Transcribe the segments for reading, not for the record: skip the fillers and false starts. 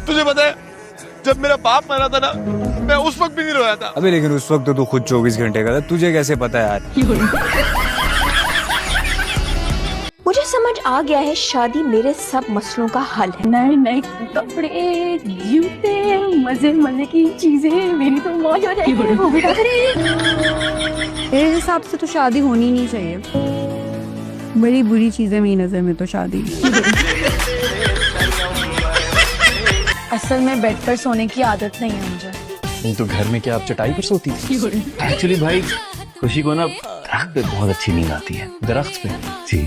तुझे पता है जब मेरा बाप मरा था ना, मैं उस वक्त भी नहीं रोया था। अबे लेकिन उस वक्त तो तू खुद 24 घंटे का था, तुझे कैसे पता यार? मुझे समझ आ गया है शादी मेरे सब मसलों का हल है। नए नए कपड़े, जूते, मजे मजे की चीजें, मेरी तो मौज हो जाएगी। मेरे हिसाब से तो शादी होनी नहीं चाहिए। बड़ी बुरी चीजें मेरी नजर में तो शादी। असल में बेड पर सोने की आदत नहीं है मुझे। नहीं तो घर में क्या आप चटाई पर सोती थी? एक्चुअली भाई खुशी को ना दरख्त पे बहुत अच्छी नींद आती है। दरख्त पे? जी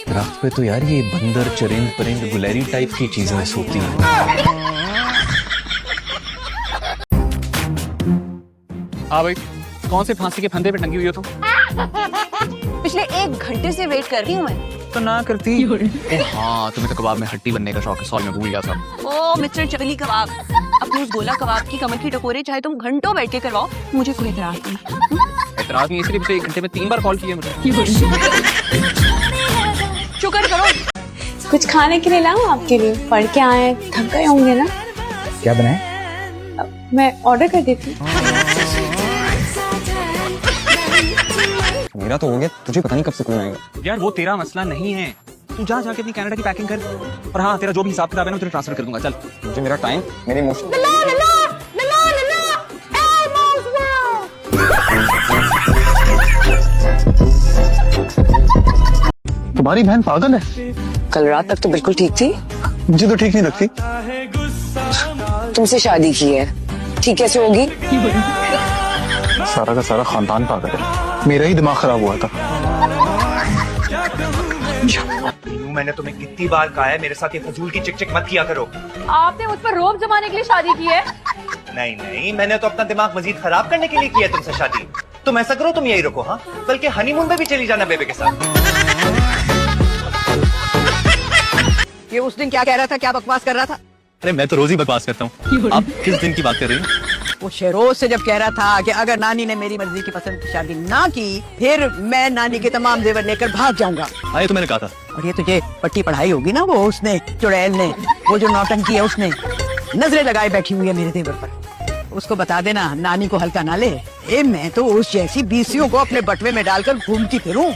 दरख्त पे तो यार ये बंदर, चरिंद, परिंद, गुलेरी टाइप की चीजें सोती हैं। हाँ भाई, कौन से फांसी के फंदे पे टंगी हुई हो तुम? पिछले 1 घंटे से वेट कर रही हूँ मैं। तो ना करती। हाँ, तुम्हें तो कबाब में हड्डी बनने का शौक है। सॉरी, मैं भूल गया था। ओ मिस्टर चकली कबाब, अपनी उस गोला कबाब की कमर की टकोरे चाहे तुम घंटों बैठ के करवाओ, मुझे कोई एतराज नहीं। एतराज नहीं, इसलिए पिछले 1 घंटे में 3 बार कॉल किया मुझे। शुक्र करो। कुछ खाने के लिए लाऊं आपके लिए? पढ़ के आए, थक गए होंगे ना। क्या बनाए? मैं ऑर्डर कर देती हूँ। मेरा तो हो गया, तुझे पता नहीं कब सुकून आएगा। यार वो तेरा मसला नहीं है, तू जा जाके अपनी कनाडा की पैकिंग कर। और हाँ, तेरा जो भी हिसाब किताब है ना, तुझे ट्रांसफर कर दूंगा। चल, मुझे मेरा टाइम, मेरी इमोशन। तुम्हारी बहन पागल है? कल रात तक तो बिल्कुल ठीक थी। मुझे तो ठीक नहीं लगती। तुमसे शादी की है, ठीक कैसे होगी? सारा का सारा खानदान पागल है, मेरा ही दिमाग खराब हुआ था। मैंने तुम्हें कितनी बार कहा है मेरे साथ ये फजूल की चिक मत किया करो। आपने मुझ पर रोब जमाने के लिए शादी की है? नहीं नहीं, मैंने तो अपना दिमाग मजीद खराब करने के लिए किया तुमसे शादी। तुम ऐसा करो, तुम यही रुको। हाँ, बल्कि हनीमून पे भी चली जाना बेबे के साथ। ये उस दिन क्या कह रहा था, क्या बकवास कर रहा था? अरे मैं तो रोज ही बकवास करता हूँ। आप किस दिन की बात कर रही हैं? वो शेरोज से जब कह रहा था कि अगर नानी ने मेरी मर्जी की पसंद की शादी ना की, फिर मैं नानी के तमाम जेवर लेकर भाग जाऊंगा। आए तो मैंने कहा था। और ये तुझे पट्टी पढ़ाई होगी ना, वो उसने, चुड़ैल ने, वो जो नौटंकी है उसने नजरें लगाए बैठी हुई है मेरे तेवर पर। उसको बता देना नानी को हल्का ना ले। मैं तो उस जैसी बीसियों को अपने बटवे में डालकर घूमती फिरूं।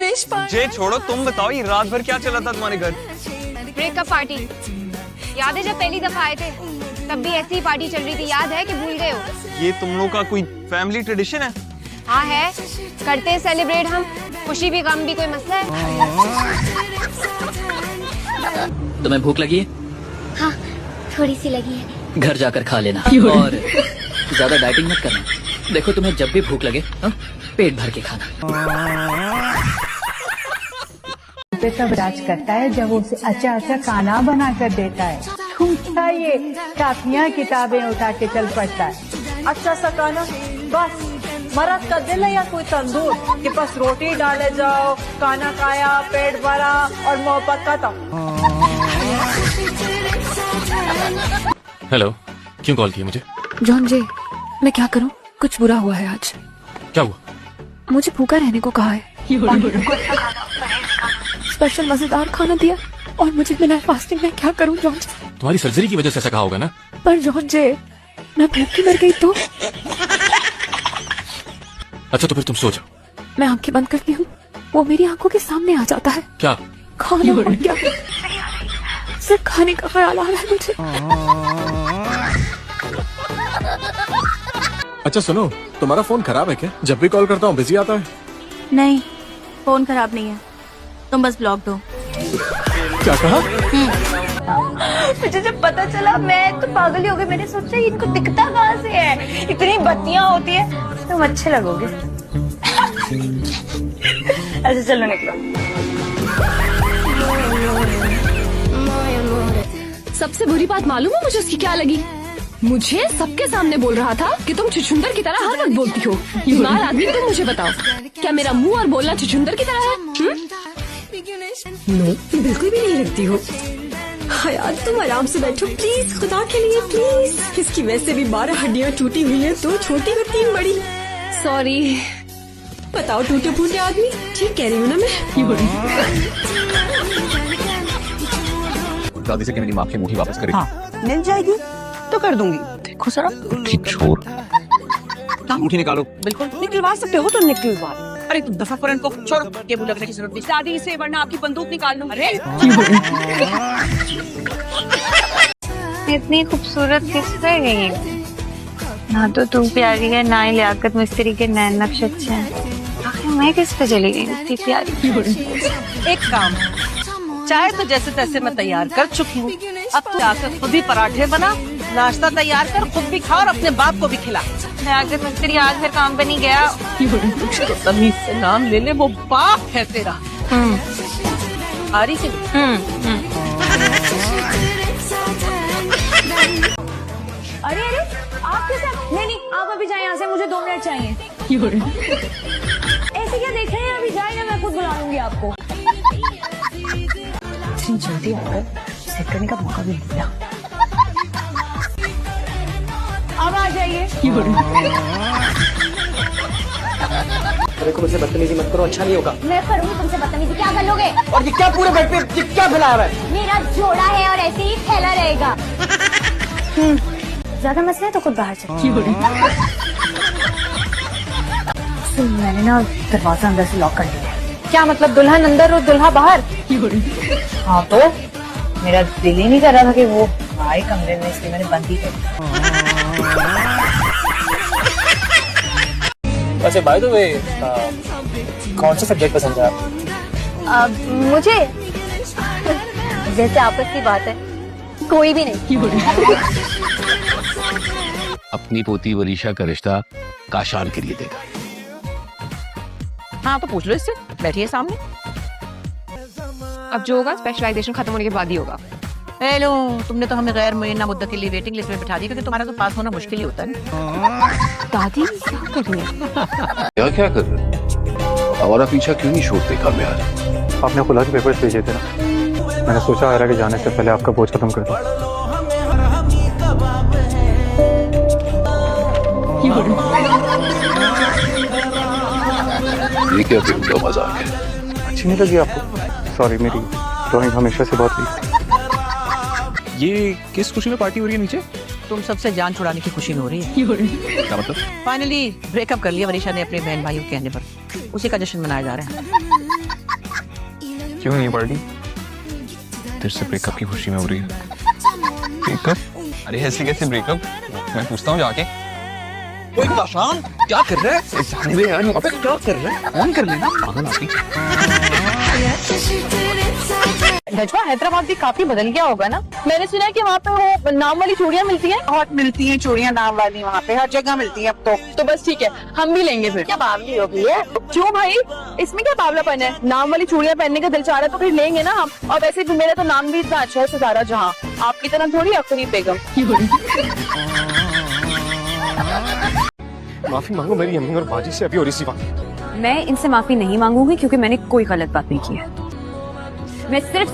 मुझे छोड़ो, तुम बताओ ये रात भर क्या चला था तुम्हारे घर? Breakup party. याद है जब पहली दफा आए थे, तब भी ऐसी ही पार्टी चल रही थी, याद है कि भूल गए हो? ये तुम लोग का कोई फैमिली ट्रेडिशन है? हाँ है, करते हैं सेलिब्रेट हम। खुशी भी गम भी कोई मसला है? तुम्हें भूख लगी है? हाँ, थोड़ी सी लगी है। घर जाकर खा लेना और ज्यादा डाइटिंग मत करना। देखो तुम्हें जब भी भूख लगे पेट भर के खाना। तब राज करता है जब उसे अच्छा अच्छा खाना बना कर देता है। क्या ये कापियाँ किताबें उठा के चल पड़ता है। अच्छा सा खाना, बस मरद का दिल है या कोई तंदूर कि बस रोटी डाले जाओ, खाना खाया, पेट भरा और मोहब्बत खत्म। हेलो, क्यों कॉल किया मुझे? जॉन जी, मैं क्या करूं? कुछ बुरा हुआ है आज। क्या हुआ? मुझे भूखा रहने को कहा है। स्पेशल मजेदार खाना दिया और मुझे मिला फास्टिंग। मैं क्या करूं जॉन जी? तुम्हारी सर्जरी की वजह से ऐसा कहा होगा ना? पर जॉन जी, मैं भूखी मर गई तो? अच्छा तो फिर तुम सो जाओ। मैं आंखें बंद करती हूँ, वो मेरी आंखों के सामने आ जाता है। क्या? खाना और क्या, सिर्फ खाने का ख्याल आ रहा है मुझे। अच्छा सुनो, तुम्हारा फोन खराब है क्या? जब भी कॉल करता हूँ बिजी आता है। नहीं, फोन खराब नहीं है, तुम बस ब्लॉक दो। क्या कहा? मुझे जब पता चला मैं तो पागल ही हो गई। मैंने सोचा इनको दिखता कहाँ से है, इतनी बत्तियां होती है, तुम अच्छे लगोगे। ऐसे चलो निकलो। सबसे बुरी बात मालूम है मुझे उसकी क्या लगी? मुझे सबके सामने बोल रहा था कि तुम छुछुंदर की तरह हर वक्त बोलती हो। बीमार आदमी तुम मुझे बताओ, क्या मेरा मुंह और बोलना छुछुंदर की तरह है? नो, बिल्कुल भी नहीं लगती हो। हाँ यार, तुम आराम से बैठो प्लीज, खुदा के लिए प्लीज। इसकी वैसे भी 12 हड्डियां टूटी हुई है, 2 छोटी और 3 बड़ी। सॉरी। बताओ टूटे फूटे आदमी, ठीक कह रही हूँ ना मैं? दादी से कि मेरी माफी मुझे वापस करेगी। हाँ मिल जाएगी तो कर दूंगी। देखो जरा छोड़ अंगूठी निकालो। बिल्कुल निकलवा सकते हो तो निकलवा। अरे तुम दफा पर इनको छोड़ो, टेबल रखने की जरूरत नहीं। दादी से वरना आपकी बंदूक निकाल लूं। अरे इतनी खूबसूरत किस है ये? ना तो तू प्यारी है, ना ही लियाकत मिस्त्री के नैन नक्श अच्छे हैं। आखिर मैं किस पे चली गई इतनी प्यारी? एक काम, चाय तो जैसे तैसे मैं तैयार कर चुकी हूँ, अब तू आकर खुद ही पराठे बना, नाश्ता तैयार कर, खुद भी खा और अपने बाप को भी खिला। लियाकत मिस्त्री आज फिर काम पे नहीं गया। तमीज से नाम ले ले, वो बाप है तेरा। आ रही से अरे अरे आप कैसे? नहीं आप अभी जाए यहाँ से, मुझे 2 मिनट चाहिए। ऐसे क्या देख रहे हैं? अभी जाए ना, मैं खुद बुला लूंगी आपको। इतनी जल्दी आकर सेट करने का मौका भी नहीं मिला। अब आ जाइए। देखो मुझसे बदतमीजी मत करो, अच्छा नहीं होगा। मैं करूँगी तुमसे बदतमीजी, क्या कर लोगे? और ये क्या पूरे बेड पे क्या फैलाया हुआ है? मेरा जोड़ा है और ऐसे ही फैला रहेगा। ज्यादा मसला है तो खुद बाहर चल। मैंने ना दरवाजा अंदर से लॉक कर दिया। क्या मतलब, दुल्हन अंदर और दुल्हा बाहर? हाँ तो मेरा दिल ही नहीं कर रहा था कि वो आए कमरे में, इसलिए मैंने बंद ही कर दिया। वैसे बाय द वे कौन सा सब्जेक्ट पसंद है आप? मुझे जैसे आपस की बात है, कोई भी नहीं। अपनी पोती वरीशा का रिश्ता काशान के लिए देगा। हाँ तो पूछ लो इससे, बैठिए सामने। अब जो होगा स्पेशलाइजेशन खत्म होने के बाद ही होगा। हेलो, तुमने तो हमें गैर मुय्यना मुद्दत के लिए वेटिंग लिस्ट में बिठा दिया, क्योंकि तुम्हारा तो पास होना मुश्किल ही होता है। दादी क्या कर रही है? क्या कर रहे हो? हमारा पीछा क्यों नहीं छोड़ते कामयाब? आपने खुला के पेपर्स भेजे थे ना, मैंने सोचा आयरा के जाने से पहले आपका बोझ खत्म कर दूं। ये क्या फिल्म का मजाक है? अच्छी नहीं लगी आपको? सॉरी, मेरी ड्राइंग हमेशा से बहुत वीक। ये किस खुशी में पार्टी हो रही है नीचे? तुम सबसे जान छुड़ाने की खुशी में हो रही है। क्या मतलब? फाइनली ब्रेकअप कर लिया वरीशा ने अपने बहन भाइयों के कहने पर, उसी का जश्न मनाया जा रहा है। क्यों नहीं पार्टी? तेरे से ब्रेकअप की खुशी में हो रही है। ब्रेकअप? अरे ऐसे कैसे ब्रेकअप? मैं पूछता हूँ जाके। कोई काशान क्या कर रहा है? जाने दे यार, अबे क्या कर रहा है? ऑन कर लेना। पागल आदमी। नजवा, हैदराबाद भी काफी बदल गया होगा ना? मैंने सुना है कि वहाँ पे वो नाम वाली चूड़ियाँ मिलती हैं। बहुत मिलती हैं चूड़ियां नाम वाली, वहाँ पे हर जगह मिलती है अब तो बस ठीक है, हम भी लेंगे फिर। क्या बावली हो गई है? क्यों भाई, इसमें क्या बावलापन है? नाम वाली चूड़ियाँ पहनने का दिल चाह रहा है तो फिर लेंगे ना हम। और वैसे भी मेरा तो नाम भी इतना अच्छा है, सितारा जहाँ। आपकी तरह थोड़ी अख्तरी बेगम। माफी मांगो मेरी अम्मी और बाजी से अभी, और इसी बात। मैं इनसे माफी नहीं मांगूंगी क्योंकि मैंने कोई गलत बात नहीं की है। मैं सिर्फ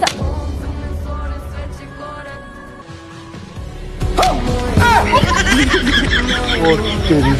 वो तेरी